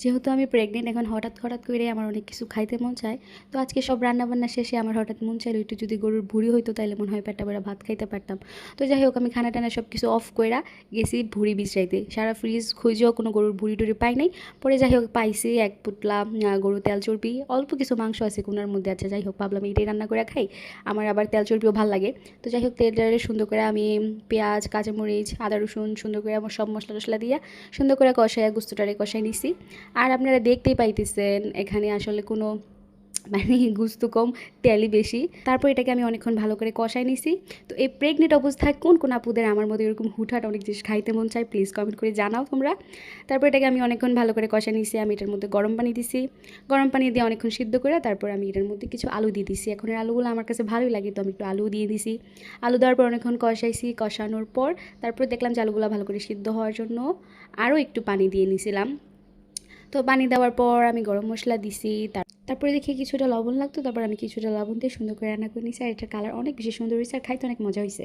যেহেতু আমি প্রেগনেন্ট, এখন হঠাৎ হঠাৎ করে আমার অনেক কিছু খাইতে মন চায়। তো আজকে সব রান্নাবান্না শেষে আমার হঠাৎ মন চাইলো একটু যদি গরুর ভুঁড়ি হইতো তাইলে মনে হয় পেটটা ভরা ভাত খাইতে পারতাম। তো যাই হোক, আমি খানা টানা সব কিছু অফ কইরা গেছি ভুঁড়ি বিছরাইতে। সারা ফ্রিজ খুঁজেও কোনো গরুর ভুঁড়ি টুড়ি পাই নাই। পরে যাই হোক পাইছি এক পুটলা গরুর তেল চর্বি, অল্প কিছু মাংস আছে কোনার মধ্যে। আচ্ছা যাই হোক, ভাবলাম এটাই রান্না করে খাই, আমার আবার তেল চর্বিও ভালো লাগে। তো যাই হোক, তেলটারে সুন্দর করে আমি পেঁয়াজ, কাঁচামরিচ, আদা রসুন সুন্দর করে আমার সব মশলা টশলা দিয়া সুন্দর করে কষাইয়া গুস্তটারে কষাই নিছি। আর আপনারা দেখতেই পাইতেছেন এখানে আসলে কোনো মানে গুস্ত কম, তেলই বেশি। তারপর এটাকে আমি অনেকক্ষণ ভালো করে কষাই নিছি। তো এই প্রেগনেন্ট অবস্থায় কোন কোন আপুদের আমার মধ্যে এরকম হুটহাট অনেক জিনিস খাইতে মন চায়, প্লিজ কমেন্ট করে জানাও তোমরা। তারপর এটাকে আমি অনেকক্ষণ ভালো করে কষাই নিছি। আমি এটার মধ্যে গরম পানি দিছি, গরম পানি দিয়ে অনেকক্ষণ সিদ্ধ করে তারপর আমি এটার মধ্যে কিছু আলু দিয়ে দিছি। এখন এই আলুগুলো আমার কাছে ভালোই লাগে, তো আমি একটু আলু দিয়ে দিছি। আলু দেওয়ার পর অনেকক্ষণ কষাইছি, কষানোর পর তারপর দেখলাম যে আলুগুলো ভালো করে সিদ্ধ হওয়ার জন্য আরও একটু পানি দিয়ে নিছিলাম। তো পানি দেওয়ার পর আমি গরম মশলা দিছি, তারপরে দেখি কিছুটা লবণ লাগতো, তারপর আমি কিছুটা লবণ দিয়ে সুন্দর করে রান্না করে নিয়েছি। আর এটার কালার অনেক বেশি সুন্দর হয়েছে আর খাইতে অনেক মজা হয়েছে।